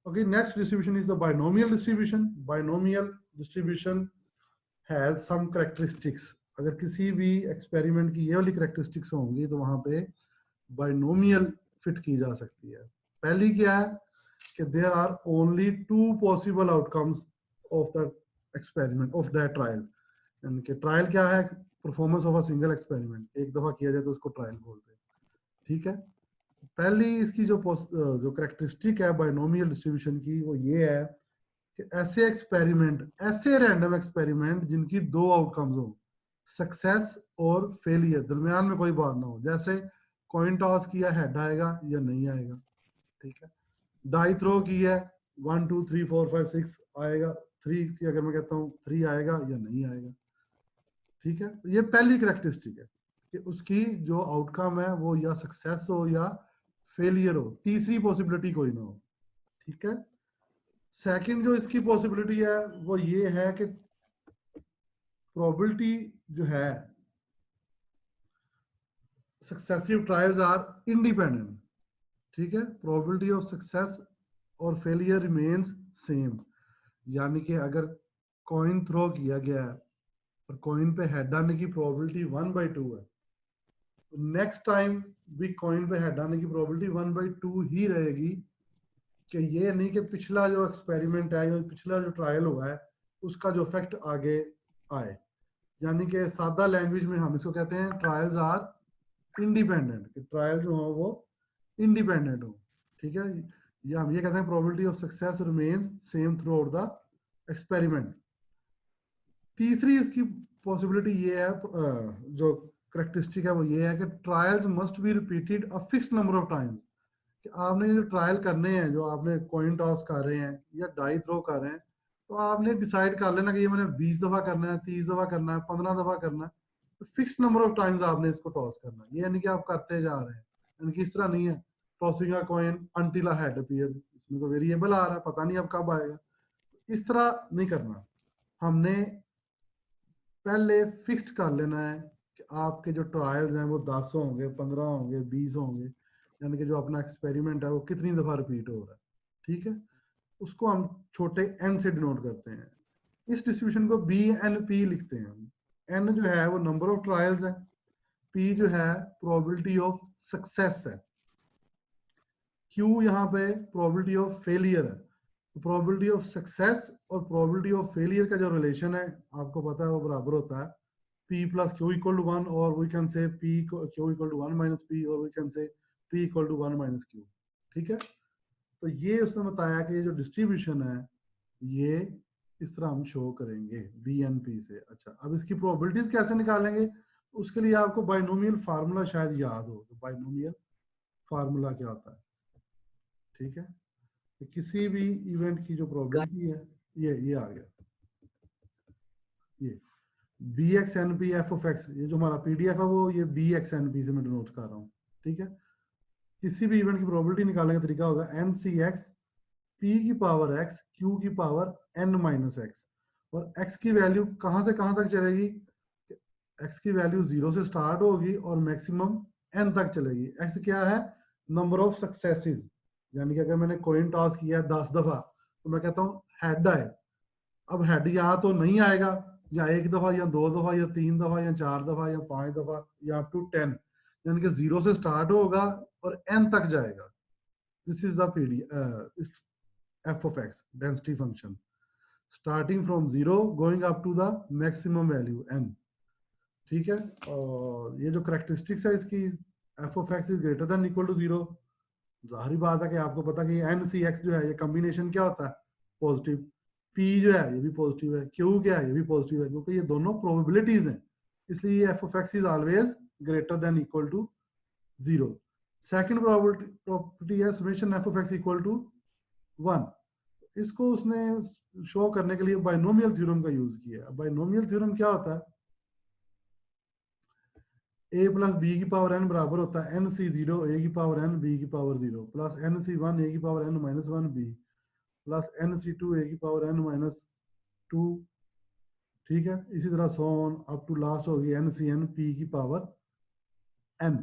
Okay, next distribution is the binomial distribution. Binomial distribution has some characteristics. अगर किसी भी experiment की ये वाली करेक्टरिस्टिक्स होंगी तो वहां पे बाइनोमियल फिट की जा सकती है। पहली क्या है कि there are only two possible outcomes of the experiment of that trial. यानी कि ट्रायल क्या है, performance of a single experiment, एक दफा किया जाए तो उसको ट्रायल बोलते हैं। ठीक है, पहली इसकी जो करेक्टरिस्टिक है बाइनोमियल डिस्ट्रीब्यूशन की वो ये है कि ऐसे एक्सपेरिमेंट, ऐसे रैंडम एक्सपेरिमेंट जिनकी दो आउटकम्स हो, सक्सेस और फेलियर, दरमियान में कोई बात ना हो। जैसे कॉइन टॉस किया, हेड आएगा या नहीं आएगा। ठीक है, डाई थ्रो की है, 1 2 3 4 5 6 आएगा, 3 की अगर मैं कहता हूँ 3 आएगा या नहीं आएगा। ठीक है, ये पहली करेक्टरिस्टिक है कि उसकी जो आउटकम है वो या सक्सेस हो या फेलियर हो, तीसरी पॉसिबिलिटी कोई ना हो। ठीक है, सेकंड जो इसकी पॉसिबिलिटी है वो ये है कि प्रोबेबिलिटी जो है, सक्सेसिव ट्रायल्स आर इंडिपेंडेंट। ठीक है, प्रोबेबिलिटी ऑफ सक्सेस और फेलियर रिमेन्स सेम। यानी कि अगर कॉइन थ्रो किया गया है और कॉइन पे हेड आने की प्रोबेबिलिटी 1/2 है, तो नेक्स्ट टाइम भी कॉइन पे हेड आने की प्रोबेबिलिटी 1/2 ही रहेगी। कि ये नहीं कि पिछला जो एक्सपेरिमेंट है या पिछला जो ट्रायल हुआ है उसका जो इफेक्ट आगे आए। यानी कि सादा लैंग्वेज में हम इसको कहते हैं ट्रायल्स आर इंडिपेंडेंट, कि ट्रायल जो हो वो इंडिपेंडेंट हो। ठीक है, या हम ये कहते हैं probability of success remains same through out the experiment. तीसरी इसकी पॉसिबिलिटी ये है, जो करेक्टरिस्टिक है वो ये है कि trials must be repeated a fixed number of times. कि आपने जो ट्रायल करने हैं, जो आपने कॉइन टॉस कर रहे हैं या डाई थ्रो कर रहे हैं, तो आपने डिसाइड कर लेना कि ये मैंने 20 दफा करना है, 30 दफा करना है, 15 दफा करना है। तो फिक्स्ड नंबर ऑफ टाइम्स आपने इसको टॉस करना है, ये यानी कि आप करते जा रहे हैं। यानी कि इस तरह नहीं है tossing a coin until a head appears, इसमें तो वेरिएबल आ रहा है, पता नहीं अब कब आएगा। इस तरह नहीं करना, हमने पहले फिक्स्ड कर लेना है कि आपके जो ट्रायल्स हैं वो 10 होंगे, 15 होंगे, 20 होंगे। यानी कि जो अपना एक्सपेरिमेंट है वो कितनी दफा रिपीट हो रहा है। ठीक है, उसको हम छोटे एन से डिनोट करते हैं। इस डिस्ट्रीब्यूशन को बी एन पी लिखते हैं। एन जो है वो नंबर ऑफ ट्रायल्स है, पी जो है प्रोबेबिलिटी ऑफ सक्सेस है, क्यू यहाँ पे प्रोबेबिलिटी ऑफ फेलियर है। प्रोबेबिलिटी ऑफ सक्सेस और प्रोबेबिलिटी ऑफ फेलियर का जो रिलेशन है आपको पता है वो बराबर होता है P plus Q equal to 1, or we can say Q equal to 1 minus P, or we can say P equal to 1 minus Q। ठीक है, तो ये उसने बताया कि ये जो डिस्ट्रीब्यूशन है ये इस तरह हम शो करेंगे BNP से। अच्छा, अब इसकी प्रोबेबिलिटीज कैसे निकालेंगे, उसके लिए आपको बाइनोमियल फार्मूला शायद याद हो। तो बाइनोमियल फार्मूला क्या होता है? ठीक है, तो किसी भी इवेंट की जो प्रोबेबिलिटी है, ये आ गया, ये b x n p f of x, ये जो हमारा पीडीएफ है वो ये बी एक्स एन पी से मैं डिनोट कर रहा हूँ। ठीक है, किसी भी इवेंट की प्रोबेबिलिटी निकालने का तरीका होगा एन सी एक्स पी की पावर एक्स क्यू की पावर एन माइनस एक्स। और एक्स की वैल्यू कहाँ से कहाँ तक चलेगी? एक्स की वैल्यू 0 से स्टार्ट होगी और मैक्सिमम एन तक चलेगी। एक्स क्या है? Number of successes. यानी कि अगर मैंने कॉइन टॉस किया है 10 दफा तो मैं कहता हूँ हेड आए। अब हेड यहाँ तो नहीं आएगा, या एक दफा या दो दफा या तीन दफा या चार दफा या 5 दफा या अप टू 10। यानी कि 0 से स्टार्ट होगा और n तक जाएगा। This is the PDF of x density function starting from 0 going up to the maximum value n। ठीक है, और ये जो करेक्टरिस्टिक्स है इसकी, f of x is greater than equal to 0। जाहिर बात है कि आपको पता कि एन सी एक्स जो है ये कॉम्बिनेशन क्या होता है? पॉजिटिव। पी जो है ये भी पॉजिटिव है, क्यू क्या है ये भी पॉजिटिव है, क्योंकि ये दोनों प्रोबेबिलिटीज हैं। इसलिए ये F of x is always greater than equal to 0। Second property है summation F of X equal to 1। इसको उसने शो करने के लिए बाइनोमियल थ्योरम का यूज किया। बाइनोमियल थ्योरम क्या होता है? a प्लस बी की पावर n बराबर होता है एन सी 0 ए की पावर n बी की power 0 plus N C 1 A की power n minus 1 B plus N c 2 a की पावर n माइनस 2। ठीक है, इसी तरह so on up to last होगी एन सी एन पी की पावर n।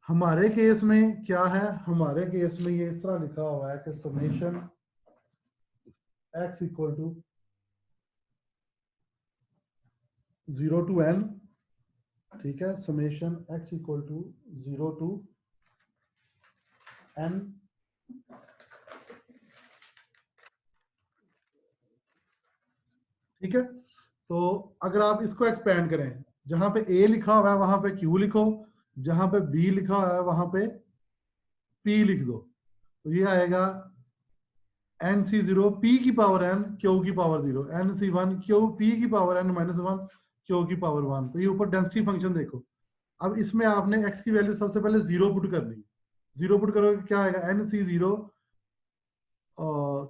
हमारे केस में क्या है, हमारे केस में ये इस तरह लिखा हुआ है कि summation x equal to 0 to n, ठीक है, summation x equal to 0 to n, ठीक है। तो अगर आप इसको एक्सपेंड करें, जहां पे a लिखा हुआ है वहां पे q लिखो, जहां पे b लिखा हुआ है वहां पे p लिख दो, तो ये आएगा nc0 p की पावर n q की पावर 0, nc1 q p की पावर n माइनस 1 q की पावर 1। तो ये ऊपर डेंसिटी फंक्शन देखो। अब इसमें आपने x की वैल्यू सबसे पहले 0 पुट करनी है। 0 पुट करोगे क्या आएगा, nc0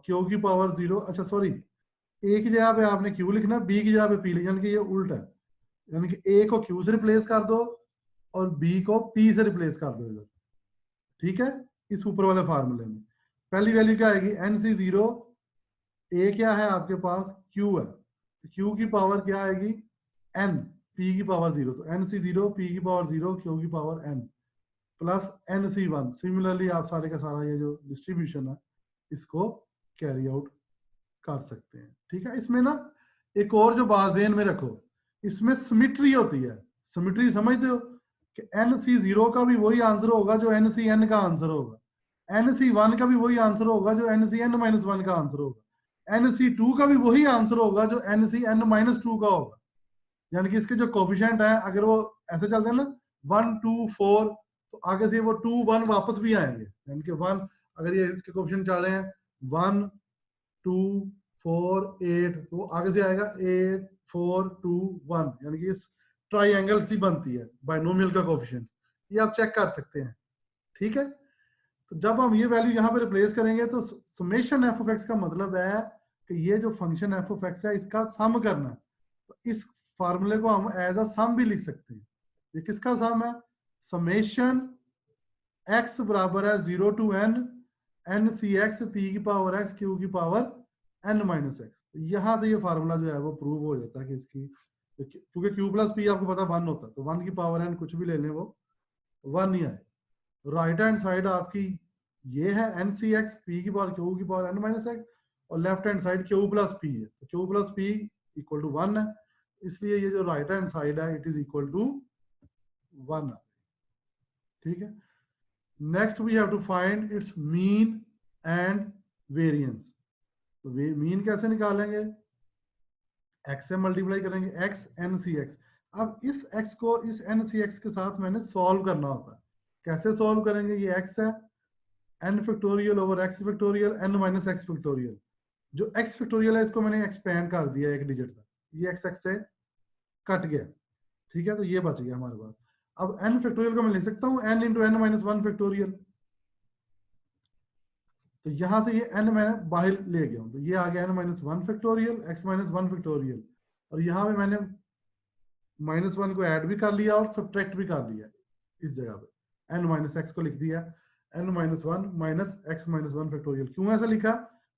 q की पावर 0, अच्छा सॉरी, a की जगह पे आपने q लिखना, b की जगह पे p लिखना, यानी कि ये उल्टा है। यानी कि a को q से रिप्लेस कर दो और b को p से रिप्लेस कर दो इधर, ठीक है। इस ऊपर वाले फार्मूले में पहली वैल्यू क्या आएगी, nc0, a क्या है आपके पास, q है, q की पावर क्या आएगी, n, p की पावर 0, तो nc0 p की पावर 0 q की power n plus nc1। Similarly आप सारे का सारा ये जो डिस्ट्रीब्यूशन है इसको कैरी आउट कर सकते हैं, ठीक है। इसमें ना एक और जो बात ज़हन में रखो, इसमें सिमिट्री होती है। सिमिट्री समझते हो कि nc0 का भी वही आंसर होगा जो ncn का आंसर होगा, nc1 का भी वही आंसर होगा जो ncn-1 का आंसर होगा, nc2 का भी वही आंसर होगा जो ncn-2 का होगा। यानी कि इसके जो कोफिशिएंट है अगर वो ऐसे चलते हैं ना 1 2 4, तो आगे से वो 2 1 वापस भी आएंगे, यानी कि 1, अगर ये इसके कोफिशिएंट चल रहे हैं 1 2 4 8, तो वो आगे से आएगा 8 4 2 1, यानी कि इस ट्राइंगल सी बनती है बाइनोमियल का कोफिशिएंट, ये आप चेक कर सकते हैं, ठीक है। तो जब हम ये वैल्यू यहाँ पे रिप्लेस करेंगे तो समेशन एफ ऑफ एक्स का मतलब है कि ये जो फंक्शन एफ ऑफ एक्स है इसका सम करना है। तो इस फार्मूले को हम एज अ सम भी लिख सकते हैं। ये किसका सम है, समेशन एक्स बराबर है 0 to n c x p की पावर x q की पावर n माइनस एक्स। यहां से ये फार्मूला जो है वो प्रूव हो जाता है कि इसकी, क्योंकि q प्लस पी आपको पता 1 होता है, तो 1 की पावर n कुछ भी ले लें वो 1 ही आए। राइट हैंड साइड आपकी ये है एन सी एक्स पी की पावर क्यू की पावर n माइनस एक्स, और left hand side q plus p है, तो q plus p equal to 1 है, इसलिए ये जो राइट हैंड साइड है इट इज इक्वल टू 1, ठीक है। Next we have to find its mean and variance. तो मीन कैसे निकालेंगे, x से मल्टीप्लाई करेंगे, x n सी एक्स। अब इस x को इस n सी एक्स के साथ मैंने सॉल्व करना होता है। कैसे सॉल्व करेंगे, ये x है, n factorial over x factorial n minus x factorial. जो x फैक्टोरियल है इसको मैंने एक्सपेंड कर दिया एक डिजिट तक, ये x से कट गया, ठीक है, तो ये बच गया हमारे पास। अब n फैक्टोरियल को मैं लिख सकता हूँ n into n minus 1 factorial, तो यहां से ये n मैंने बाहर ले गया हूं, तो ये आ गया n minus 1 factorial x minus 1 factorial, और यहाँ पे मैंने माइनस 1 को ऐड भी कर लिया और सब्ट्रैक्ट भी कर लिया, इस जगह पे n माइनस एक्स को लिख दिया n minus 1 minus x minus 1 factorial. क्यों ऐसा लिखा,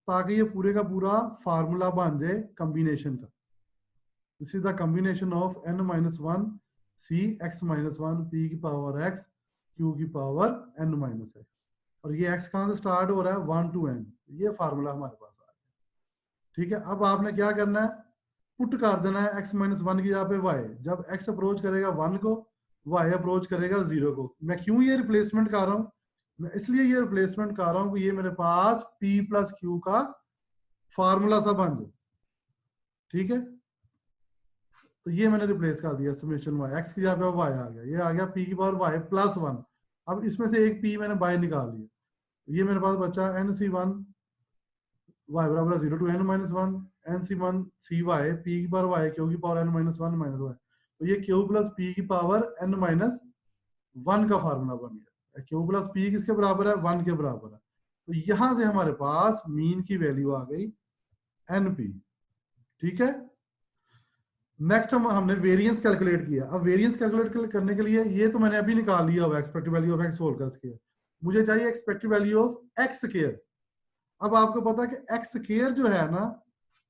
ताकि ये पूरे का पूरा फार्मूला बन जाए कॉम्बिनेशन का। This is the combination of n minus 1 c x minus 1 p की पावर x q की पावर n माइनस एक्स, और ये x कहां से स्टार्ट हो रहा है 1 टू n, ये फार्मूला हमारे पास आ गया, ठीक है। अब आपने क्या करना है, पुट कर देना है x माइनस 1 की जगह पे y। जब x अप्रोच करेगा 1 को, y अप्रोच करेगा 0 को। मैं क्यों ये रिप्लेसमेंट कर रहा हूं, मैं इसलिए ये रिप्लेसमेंट कर रहा हूं कि ये मेरे पास p प्लस क्यू का फार्मूला सा बन जाए, ठीक है। तो ये मैंने रिप्लेस कर दिया समेशन y, x की जगह पे y आ गया, ये आ गया p की पावर y प्लस 1। अब इसमें से एक p मैंने बाहर निकाल लिया, ये मेरे पास बचा nc1 y बराबर 0 to n minus 1 nc1 cy p की पावर y q की power n minus 1 minus y, तो ये q प्लस p की पावर n माइनस 1 का फार्मूला बन गया। q प्लस p किसके बराबर है, 1 के बराबर है। तो यहां से हमारे पास मीन की वैल्यू आ गई np, ठीक है। नेक्स्ट हमने वेरिएंस कैलकुलेट किया। अब वेरिएंस कैलकुलेट करने के लिए ये तो मैंने अभी निकाल लिया हुआ expected value of x whole का स्क्वायर, मुझे चाहिए expected value of x square. अब आपको पता है कि एक्स स्क्वायर जो है ना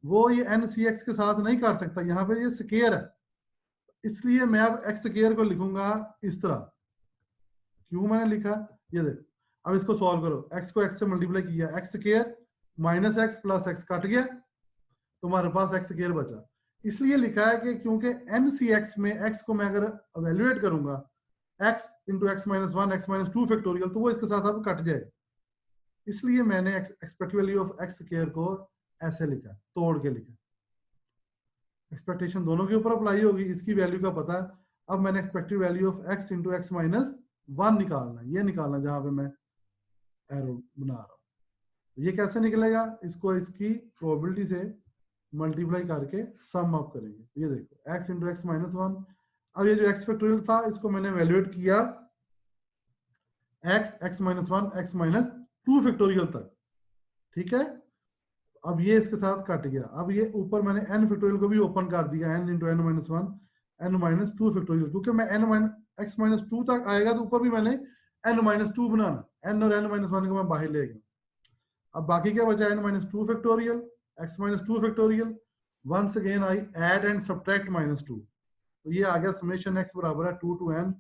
वो ये एन सी एक्स के साथ नहीं काट सकता, यहाँ पे ये स्क्वायर है, इसलिए मैं अब एक्स स्क्वायर को लिखूंगा इस तरह, क्यों मैंने लिखा, ये देखो अब इसको सॉल्व करो, x को x से मल्टीप्लाई किया, x square minus x plus x cut गया, तुम्हारे पास x स्क्वायर बचा। इसलिए लिखा है कि क्योंकि NCX में x को मैं अगर एवेल्युएट करूंगा x into X minus one x minus two factorial, तो वो इसके साथ अब कट जाएगा, इसलिए मैंने expected value of x square को ऐसे लिखा, तोड़ के लिखा। एक्सपेक्टेशन दोनों के ऊपर अप्लाई होगी, इसकी वैल्यू का पता है। अब मैंने expected value of x into X minus one निकालना, ये निकालना जहां पे मैं एरो बना रहा हूं। ये कैसे निकलेगा, इसको इसकी प्रोबेबिलिटी से मल्टीप्लाई करके सम अप करेंगे। ये देखो x into X minus one, अब ये जो x फैक्टोरियल था इसको मैंने वैल्यूएट किया x x minus one x minus two factorial तक, ठीक है। अब ये इसके साथ कट गया, अब ये ऊपर मैंने n फैक्टोरियल को भी ओपन कर दिया, n into n minus one n minus two factorial, क्योंकि मैं n एक्स माइनस टू तक आएगा तो ऊपर भी मैंने n minus to banana, n और n माइनस वन को मैं बाहर ले गया। अब बाकी क्या बचा, n minus two factorial x minus two factorial, once again I add and subtract minus two, तो ये आ गया समेशन x बराबर है 2 to n,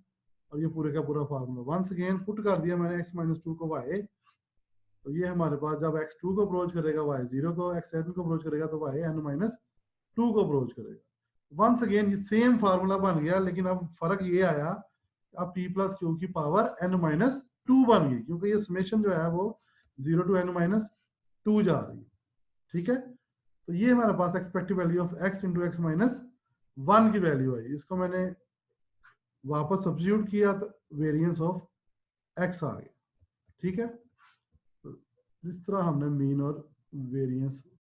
और ये पूरे का पूरा फार्मूला वंस अगेन पुट कर दिया मैंने x माइनस टू को y, तो ये हमारे पास जब x2 को अप्रोच करेगा y0 को, x7 को अप्रोच करेगा तो yn माइनस टू को अप्रोच करेगा। वंस अगेन ये सेम फार्मूला बन गया, लेकिन अब फर्क ये आया, अब p प्लस क्यू की पावर n माइनस टू बन गई, क्योंकि ये समेशन जो है वो 0 to n माइनस टू जा रही है, ठीक है। तो ये हमारे पास expected value of x into X minus one की वैल्यू है। इसको मैंने वापस सब्स्टिट्यूट किया तो वेरिएंस ऑफ x आ गया, ठीक है। इस तरह हमने मीन और वेरिएंस